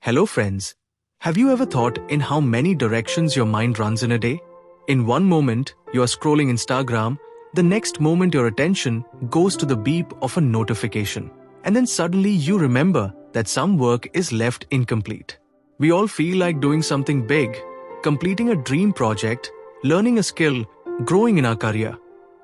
Hello friends. Have you ever thought in how many directions your mind runs in a day? In one moment, you are scrolling Instagram, the next moment your attention goes to the beep of a notification. And then suddenly you remember that some work is left incomplete. We all feel like doing something big, completing a dream project, learning a skill, growing in our career.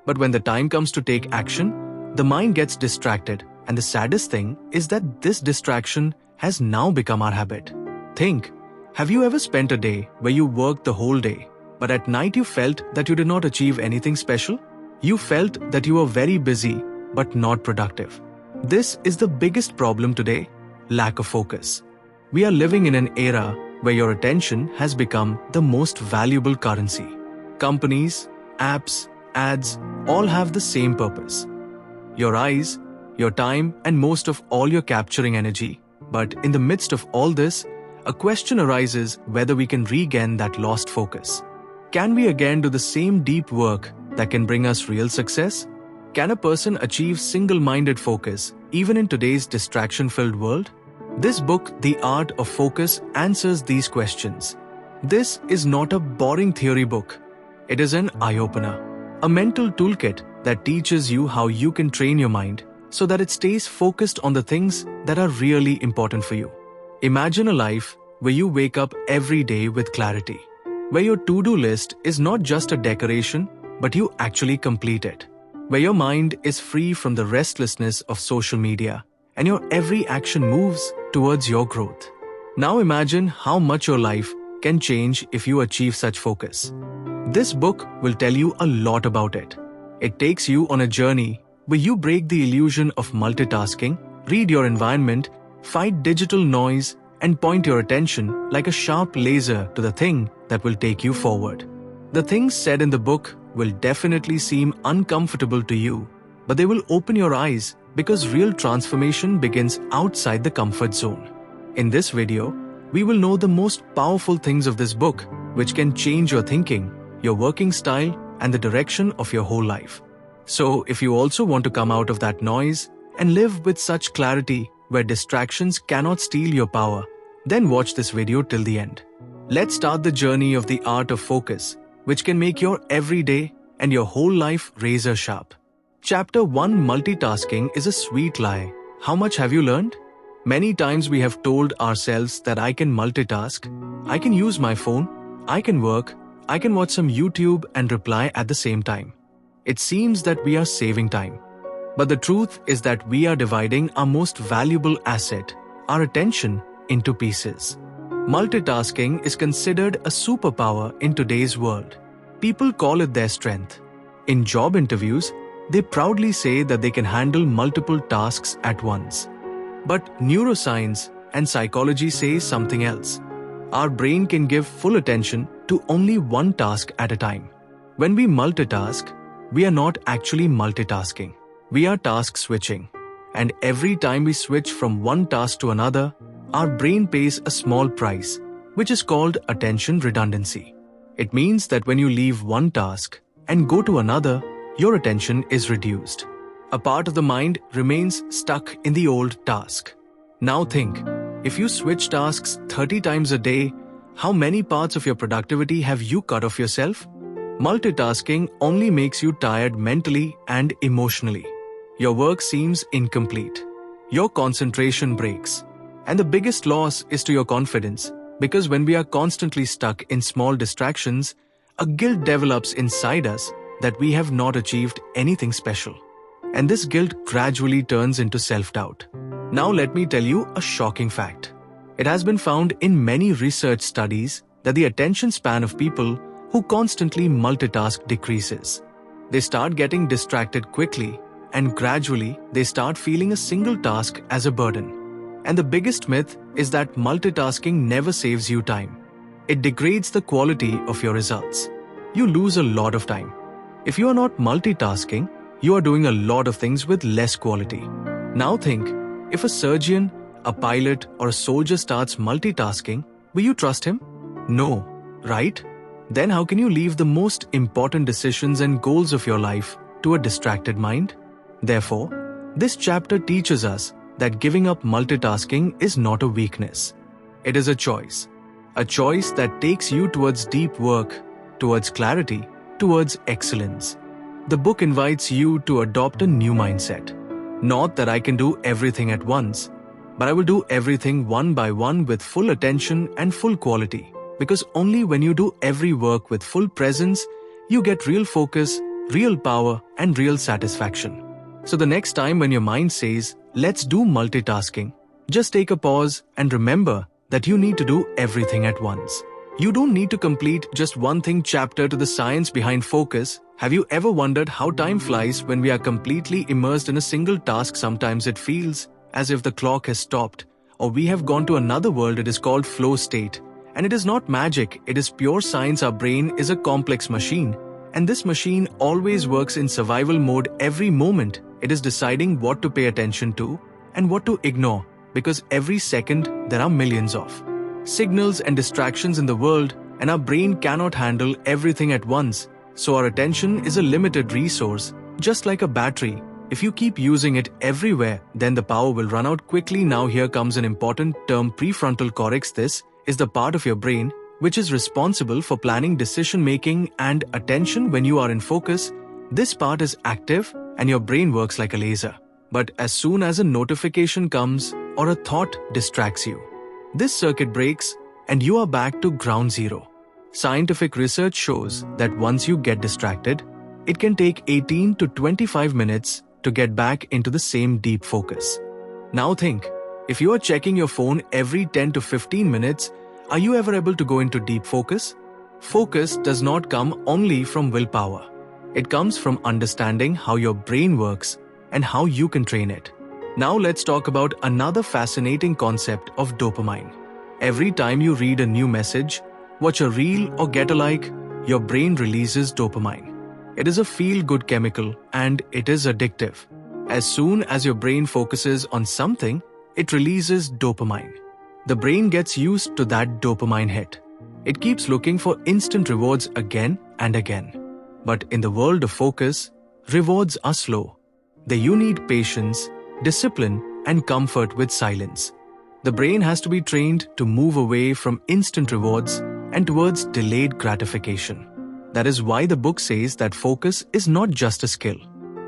But when the time comes to take action, the mind gets distracted. And the saddest thing is that this distraction has now become our habit. Think, have you ever spent a day where you worked the whole day, but at night you felt that you did not achieve anything special? You felt that you were very busy, but not productive. This is the biggest problem today, lack of focus. We are living in an era where your attention has become the most valuable currency. Companies, apps, ads, all have the same purpose. Your eyes, your time, and most of all your capturing energy. But in the midst of all this, a question arises whether we can regain that lost focus. Can we again do the same deep work that can bring us real success? Can a person achieve single-minded focus even in today's distraction-filled world? This book, The Art of Focus, answers these questions. This is not a boring theory book. It is an eye-opener, a mental toolkit that teaches you how you can train your mind so that it stays focused on the things that are really important for you. Imagine a life where you wake up every day with clarity, where your to-do list is not just a decoration, but you actually complete it, where your mind is free from the restlessness of social media, and your every action moves towards your growth. Now imagine how much your life can change if you achieve such focus. This book will tell you a lot about it. It takes you on a journey where you break the illusion of multitasking, read your environment, fight digital noise, and point your attention like a sharp laser to the thing that will take you forward. The things said in the book will definitely seem uncomfortable to you, but they will open your eyes because real transformation begins outside the comfort zone. In this video, we will know the most powerful things of this book, which can change your thinking, your working style, and the direction of your whole life. So, if you also want to come out of that noise and live with such clarity where distractions cannot steal your power, then watch this video till the end. Let's start the journey of the art of focus, which can make your everyday and your whole life razor sharp. Chapter 1: Multitasking is a sweet lie. How much have you learned? Many times we have told ourselves that I can multitask, I can use my phone, I can work, I can watch some YouTube and reply at the same time. It seems that we are saving time. But the truth is that we are dividing our most valuable asset, our attention, into pieces. Multitasking is considered a superpower in today's world. People call it their strength. In job interviews, they proudly say that they can handle multiple tasks at once. But neuroscience and psychology say something else. Our brain can give full attention to only one task at a time. When we multitask, we are not actually multitasking. We are task switching. And every time we switch from one task to another, our brain pays a small price, which is called attention redundancy. It means that when you leave one task and go to another, your attention is reduced. A part of the mind remains stuck in the old task. Now think, if you switch tasks 30 times a day, how many parts of your productivity have you cut off yourself? Multitasking only makes you tired mentally and emotionally. Your work seems incomplete. Your concentration breaks. And the biggest loss is to your confidence, because when we are constantly stuck in small distractions, a guilt develops inside us that we have not achieved anything special. And this guilt gradually turns into self-doubt. Now let me tell you a shocking fact. It has been found in many research studies that the attention span of people who constantly multitask decreases. They start getting distracted quickly, and gradually they start feeling a single task as a burden. And the biggest myth is that multitasking never saves you time. It degrades the quality of your results. You lose a lot of time. If you are not multitasking, you are doing a lot of things with less quality. Now think, if a surgeon, a pilot, or a soldier starts multitasking, will you trust him? No, right? Then how can you leave the most important decisions and goals of your life to a distracted mind? Therefore, this chapter teaches us that giving up multitasking is not a weakness. It is a choice. A choice that takes you towards deep work, towards clarity, towards excellence. The book invites you to adopt a new mindset. Not that I can do everything at once, but I will do everything one by one with full attention and full quality. Because only when you do every work with full presence, you get real focus, real power, and real satisfaction. So the next time when your mind says, let's do multitasking, just take a pause and remember that you need to do everything at once. You don't need to complete just one thing chapter to the science behind focus. Have you ever wondered how time flies when we are completely immersed in a single task? Sometimes it feels as if the clock has stopped, or we have gone to another world. It is called flow state. And it is not magic, it is pure science. Our brain is a complex machine, and this machine always works in survival mode. Every moment, it is deciding what to pay attention to and what to ignore, because every second there are millions of signals and distractions in the world, and our brain cannot handle everything at once. So our attention is a limited resource, just like a battery. If you keep using it everywhere, then the power will run out quickly. Now here comes an important term, prefrontal cortex. This is the part of your brain which is responsible for planning, decision-making, and attention. When you are in focus, this part is active and your brain works like a laser. But as soon as a notification comes or a thought distracts you, this circuit breaks and you are back to ground zero. Scientific research shows that once you get distracted, it can take 18 to 25 minutes to get back into the same deep focus. Now think, if you are checking your phone every 10 to 15 minutes, are you ever able to go into deep focus? Focus does not come only from willpower. It comes from understanding how your brain works and how you can train it. Now let's talk about another fascinating concept of dopamine. Every time you read a new message, watch a reel, or get a like, your brain releases dopamine. It is a feel-good chemical and it is addictive. As soon as your brain focuses on something, it releases dopamine. The brain gets used to that dopamine hit. It keeps looking for instant rewards again and again. But in the world of focus, rewards are slow. You need patience, discipline, and comfort with silence. The brain has to be trained to move away from instant rewards and towards delayed gratification. That is why the book says that focus is not just a skill.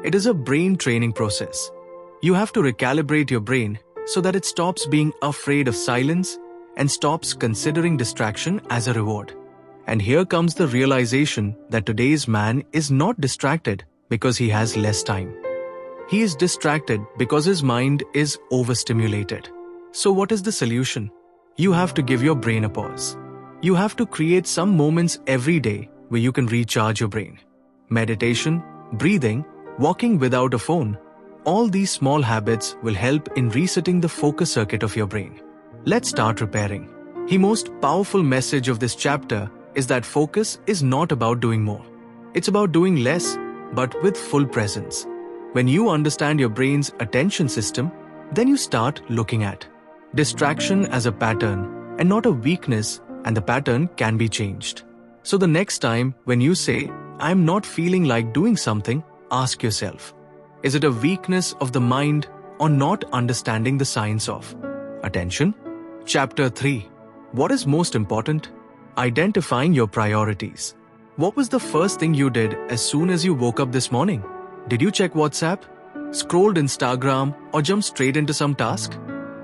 It is a brain training process. You have to recalibrate your brain so that it stops being afraid of silence and stops considering distraction as a reward. And here comes the realization that today's man is not distracted because he has less time. He is distracted because his mind is overstimulated. So what is the solution? You have to give your brain a pause. You have to create some moments every day where you can recharge your brain. Meditation, breathing, walking without a phone. All these small habits will help in resetting the focus circuit of your brain. Let's start repairing. The most powerful message of this chapter is that focus is not about doing more. It's about doing less, but with full presence. When you understand your brain's attention system, then you start looking at distraction as a pattern and not a weakness, and the pattern can be changed. So the next time when you say, I'm not feeling like doing something, ask yourself, is it a weakness of the mind or not understanding the science of attention? Chapter 3. What is most important? Identifying your priorities. What was the first thing you did as soon as you woke up this morning? Did you check WhatsApp, scrolled Instagram, or jump straight into some task?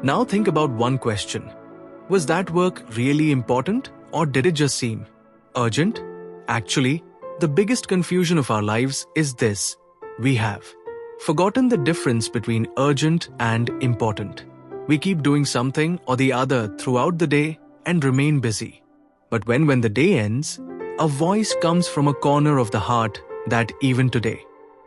Now think about one question. Was that work really important, or did it just seem urgent? Actually, the biggest confusion of our lives is this. We have forgotten the difference between urgent and important. We keep doing something or the other throughout the day and remain busy. But when the day ends, a voice comes from a corner of the heart that even today,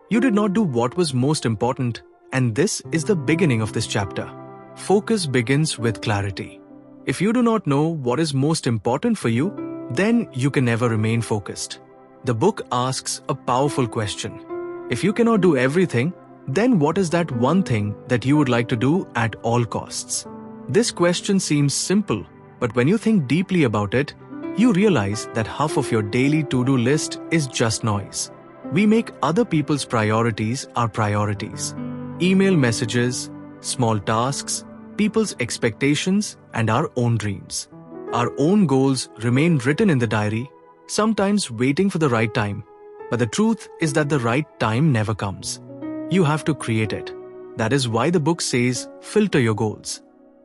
you did not do what was most important, and this is the beginning of this chapter. Focus begins with clarity. If you do not know what is most important for you, then you can never remain focused. The book asks a powerful question. If you cannot do everything, then what is that one thing that you would like to do at all costs? This question seems simple, but when you think deeply about it, you realize that half of your daily to-do list is just noise. We make other people's priorities our priorities. Email messages, small tasks, people's expectations, and our own dreams. Our own goals remain written in the diary, sometimes waiting for the right time. But the truth is that the right time never comes. You have to create it. That is why the book says, filter your goals.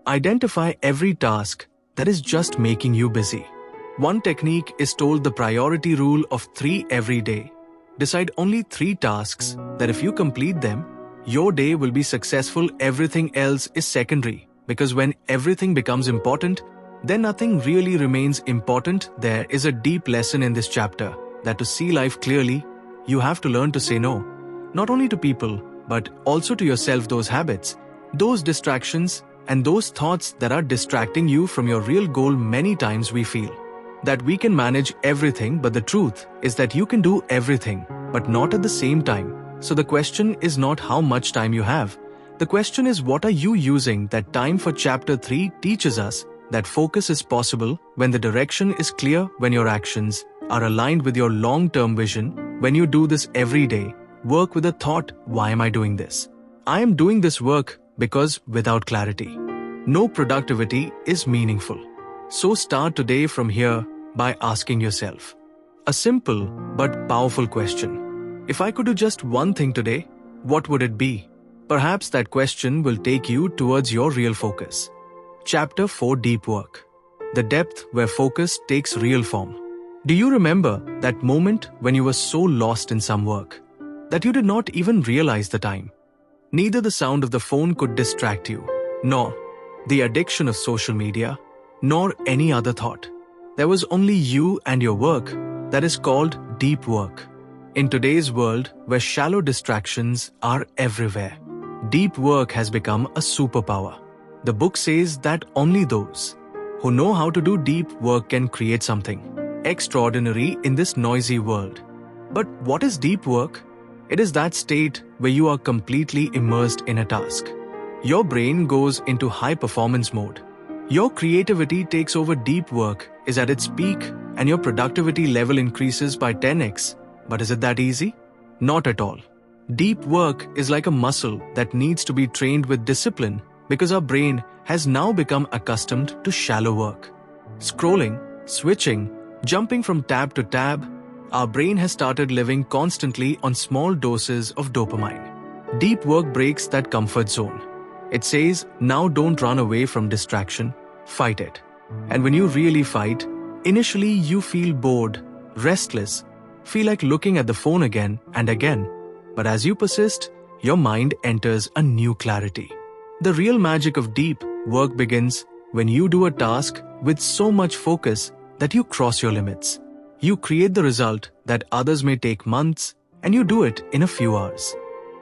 Identify every task that is just making you busy. One technique is told the priority rule of 3 every day. Decide only 3 tasks that if you complete them, your day will be successful. Everything else is secondary. Because when everything becomes important, then nothing really remains important. There is a deep lesson in this chapter that to see life clearly, you have to learn to say no. Not only to people, but also to yourself, those habits, those distractions, and those thoughts that are distracting you from your real goal. Many times we feel that we can manage everything, but the truth is that you can do everything, but not at the same time. So the question is not how much time you have. The question is, what are you using that time for? Chapter 3 teaches us that focus is possible when the direction is clear, when your actions are aligned with your long-term vision. When you do this every day, work with a thought, why am I doing this? I am doing this work because without clarity, no productivity is meaningful. So start today from here by asking yourself a simple but powerful question. If I could do just one thing today, what would it be? Perhaps that question will take you towards your real focus. Chapter 4, Deep Work. The depth where focus takes real form. Do you remember that moment when you were so lost in some work that you did not even realize the time? Neither the sound of the phone could distract you, nor the addiction of social media, nor any other thought. There was only you and your work. That is called deep work. In today's world, where shallow distractions are everywhere, deep work has become a superpower. The book says that only those who know how to do deep work can create something extraordinary in this noisy world. But what is deep work? It is that state where you are completely immersed in a task. Your brain goes into high-performance mode. Your creativity takes over. Deep work is at its peak and your productivity level increases by 10x. But is it that easy? Not at all. Deep work is like a muscle that needs to be trained with discipline because our brain has now become accustomed to shallow work. Scrolling, switching, jumping from tab to tab, our brain has started living constantly on small doses of dopamine. Deep work breaks that comfort zone. It says, now don't run away from distraction, fight it. And when you really fight, initially you feel bored, restless, feel like looking at the phone again and again. But as you persist, your mind enters a new clarity. The real magic of deep work begins when you do a task with so much focus that you cross your limits. You create the result that others may take months, and you do it in a few hours.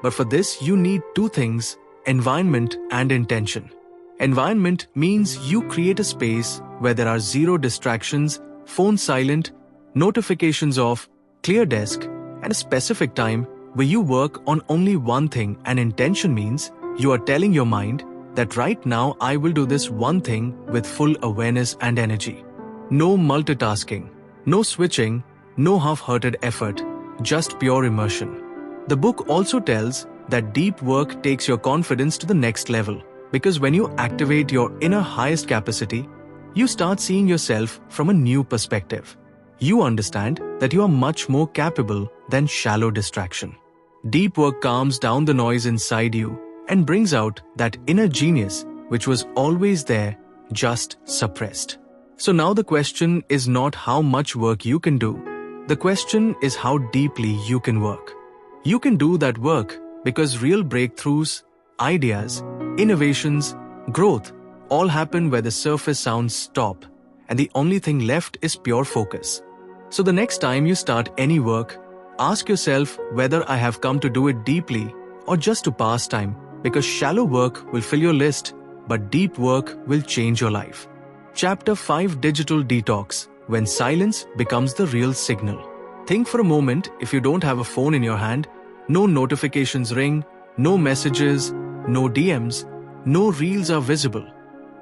But for this, you need 2 things: environment and intention. Environment means you create a space where there are 0 distractions, phone silent, notifications off, clear desk, and a specific time where you work on only one thing. And intention means you are telling your mind that right now I will do this one thing with full awareness and energy. No multitasking, no switching, no half-hearted effort, just pure immersion. The book also tells that deep work takes your confidence to the next level, because when you activate your inner highest capacity, you start seeing yourself from a new perspective. You understand that you are much more capable than shallow distraction. Deep work calms down the noise inside you and brings out that inner genius which was always there, just suppressed. So now the question is not how much work you can do. The question is how deeply you can work. You can do that work because real breakthroughs, ideas, innovations, growth all happen where the surface sounds stop and the only thing left is pure focus. So the next time you start any work, ask yourself whether I have come to do it deeply or just to pass time, because shallow work will fill your list, but deep work will change your life. Chapter 5, Digital Detox, when silence becomes the real signal. Think for a moment, if you don't have a phone in your hand, no notifications ring, no messages, no DMs, no reels are visible.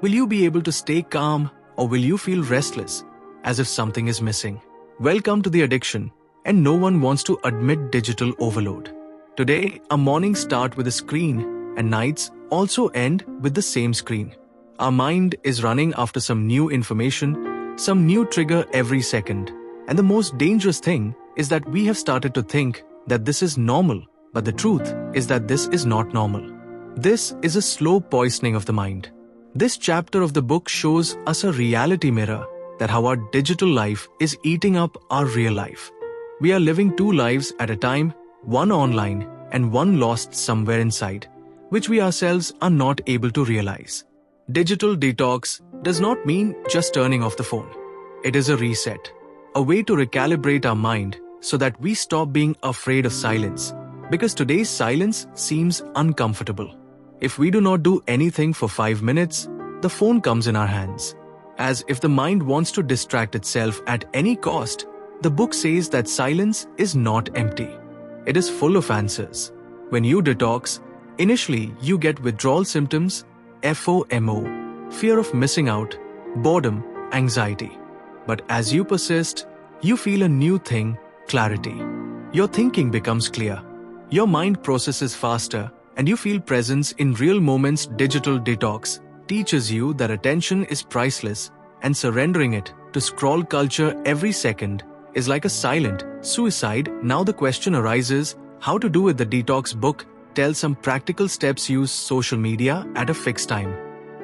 Will you be able to stay calm, or will you feel restless, as if something is missing? Welcome to the addiction, and no one wants to admit digital overload. Today, our mornings start with a screen and nights also end with the same screen. Our mind is running after some new information, some new trigger every second. And the most dangerous thing is that we have started to think that this is normal, but the truth is that this is not normal. This is a slow poisoning of the mind. This chapter of the book shows us a reality mirror that how our digital life is eating up our real life. We are living two lives at a time, one online and one lost somewhere inside, which we ourselves are not able to realize. Digital detox does not mean just turning off the phone. It is a reset, a way to recalibrate our mind so that we stop being afraid of silence, because today's silence seems uncomfortable. If we do not do anything for 5 minutes, the phone comes in our hands. As if the mind wants to distract itself at any cost, the book says that silence is not empty. It is full of answers. When you detox, initially you get withdrawal symptoms, FOMO, fear of missing out, boredom, anxiety. But as you persist, you feel a new thing, clarity. Your thinking becomes clear. Your mind processes faster and you feel presence in real moments. Digital detox teaches you that attention is priceless and surrendering it to scroll culture every second is like a silent suicide. Now the question arises, how to do it? The detox book tells some practical steps. Use social media at a fixed time.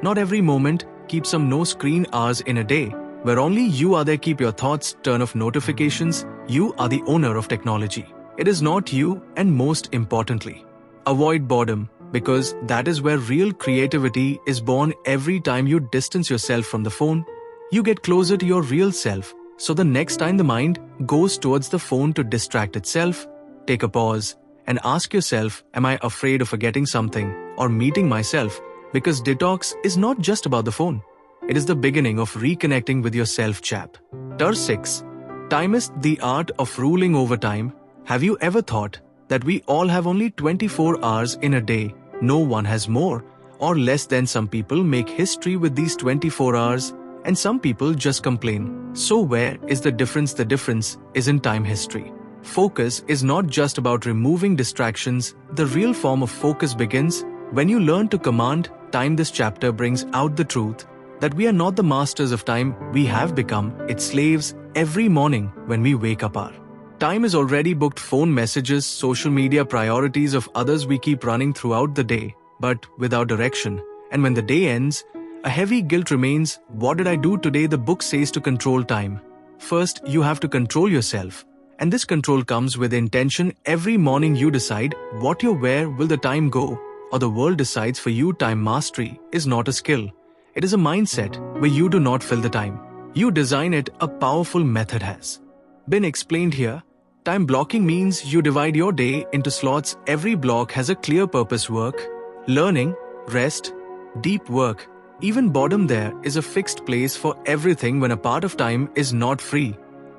Not every moment. Keep some no screen hours in a day where only you are there. Keep your thoughts. Turn off notifications. You are the owner of technology. It is not you. And most importantly, avoid boredom, because that is where real creativity is born. Every time you distance yourself from the phone, you get closer to your real self. So the next time the mind goes towards the phone to distract itself, take a pause and ask yourself, am I afraid of forgetting something or meeting myself? Because detox is not just about the phone. It is the beginning of reconnecting with yourself. Chapter 6. Time is the art of ruling over time. Have you ever thought that we all have only 24 hours in a day? No one has more or less than. Some people make history with these 24 hours and some people just complain. So where is the difference? The difference is in time. History. Focus is not just about removing distractions. The real form of focus begins when you learn to command time. This chapter brings out the truth that we are not the masters of time. We have become its slaves. Every morning when we wake up, our time is already booked. Phone messages, social media, priorities of others. We keep running throughout the day, but without direction. And when the day ends, a heavy guilt remains. What did I do today? The book says to control time. First, you have to control yourself. And this control comes with intention. Every morning you decide what you wear. Will the time go? Or the world decides for you? Time mastery is not a skill. It is a mindset where you do not fill the time. You design it. A powerful method has been explained here. Time blocking means you divide your day into slots. Every block has a clear purpose: work, learning, rest, deep work, even boredom. There is a fixed place for everything. When a part of time is not free,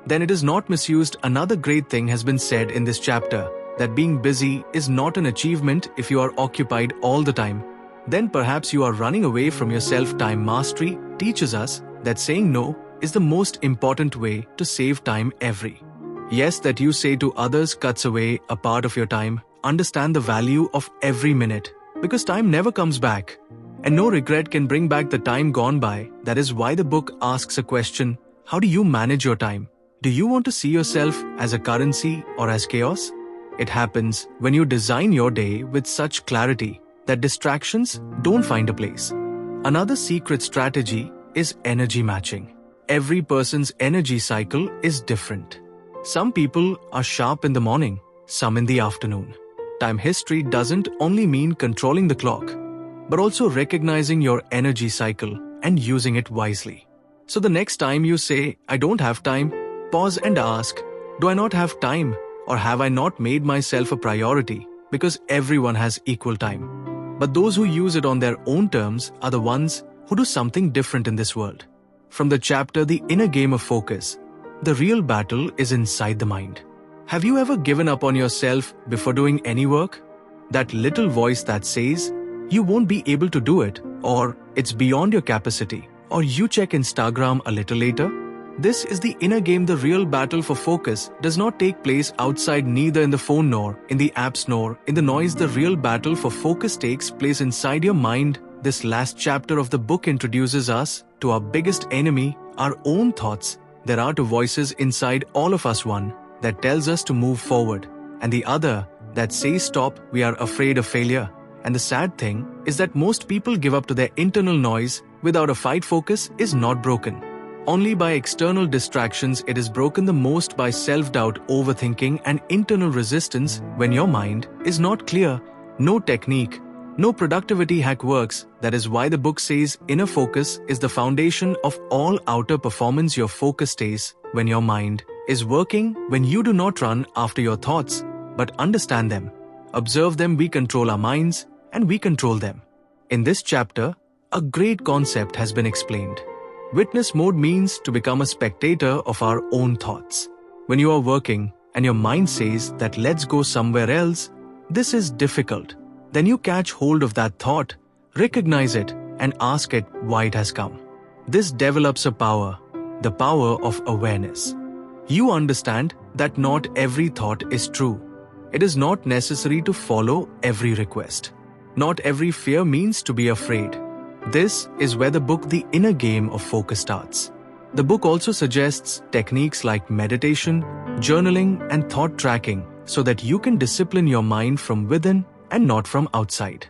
then it is not misused. Another great thing has been said in this chapter, that being busy is not an achievement. If you are occupied all the time, then perhaps you are running away from yourself. Time mastery teaches us that saying no is the most important way to save time. Every yes that you say to others cuts away a part of your time. Understand the value of every minute, because time never comes back, and no regret can bring back the time gone by. That is why the book asks a question: how do you manage your time? Do you want to see yourself as a currency or as chaos? It happens when you design your day with such clarity that distractions don't find a place. Another secret strategy is energy matching. Every person's energy cycle is different. Some people are sharp in the morning, some in the afternoon. Time history doesn't only mean controlling the clock, but also recognizing your energy cycle and using it wisely. So the next time you say, I don't have time, pause and ask, do I not have time, or have I not made myself a priority? Because everyone has equal time. But those who use it on their own terms are the ones who do something different in this world. From the chapter The Inner Game of Focus, the real battle is inside the mind. Have you ever given up on yourself before doing any work? That little voice that says, you won't be able to do it, or it's beyond your capacity, or you check Instagram a little later? This is the inner game. The real battle for focus does not take place outside, neither in the phone nor in the apps nor in the noise. The real battle for focus takes place inside your mind. This last chapter of the book introduces us to our biggest enemy, our own thoughts. There are two voices inside all of us, one that tells us to move forward, and the other that says stop, we are afraid of failure. And the sad thing is that most people give up to their internal noise without a fight. Focus is not broken only by external distractions, it is broken the most by self-doubt, overthinking, and internal resistance. When your mind is not clear, no technique, no productivity hack works. That is why the book says inner focus is the foundation of all outer performance. Your focus stays when your mind is working, when you do not run after your thoughts, but understand them, observe them. We control our minds and we control them. In this chapter, a great concept has been explained. Witness mode means to become a spectator of our own thoughts. When you are working and your mind says that let's go somewhere else, this is difficult. Then you catch hold of that thought, recognize it, and ask it why it has come. This develops a power, the power of awareness. You understand that not every thought is true. It is not necessary to follow every request. Not every fear means to be afraid. This is where the book The Inner Game of Focus starts. The book also suggests techniques like meditation, journaling, and thought tracking so that you can discipline your mind from within and not from outside.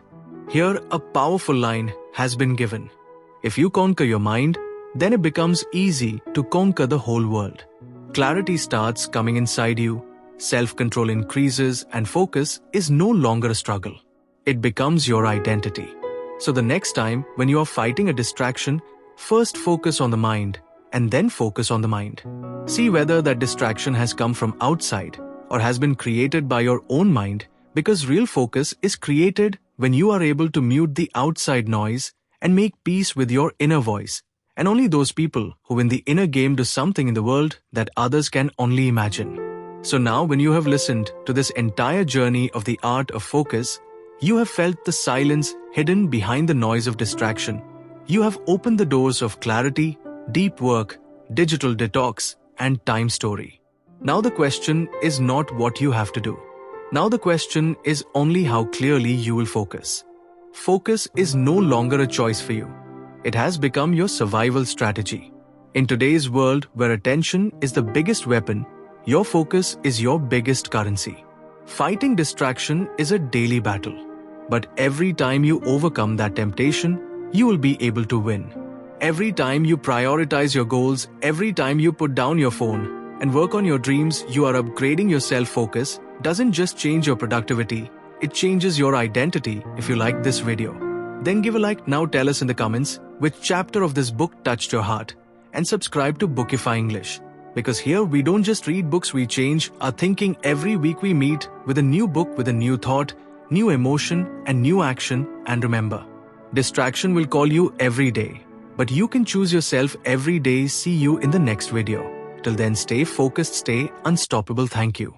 Here, a powerful line has been given. If you conquer your mind, then it becomes easy to conquer the whole world. Clarity starts coming inside you, self-control increases, and focus is no longer a struggle. It becomes your identity. So the next time when you are fighting a distraction, first focus on the mind and then focus on the mind. See whether that distraction has come from outside or has been created by your own mind, because real focus is created when you are able to mute the outside noise and make peace with your inner voice. And only those people who win the inner game do something in the world that others can only imagine. So now when you have listened to this entire journey of the art of focus, you have felt the silence hidden behind the noise of distraction. You have opened the doors of clarity, deep work, digital detox, and time story. Now the question is not what you have to do. Now the question is only how clearly you will focus. Focus is no longer a choice for you. It has become your survival strategy. In today's world where attention is the biggest weapon, your focus is your biggest currency. Fighting distraction is a daily battle. But every time you overcome that temptation, you will be able to win. Every time you prioritize your goals, every time you put down your phone and work on your dreams, you are upgrading your self-focus. Doesn't just change your productivity, it changes your identity. If you like this video, then give a like. Now tell us in the comments which chapter of this book touched your heart, and subscribe to Bookify English. Because here we don't just read books, we change our thinking. Every week we meet with a new book, with a new thought, new emotion, and new action. And remember, distraction will call you every day, but you can choose yourself every day. See you in the next video. Till then, stay focused, stay unstoppable. Thank you.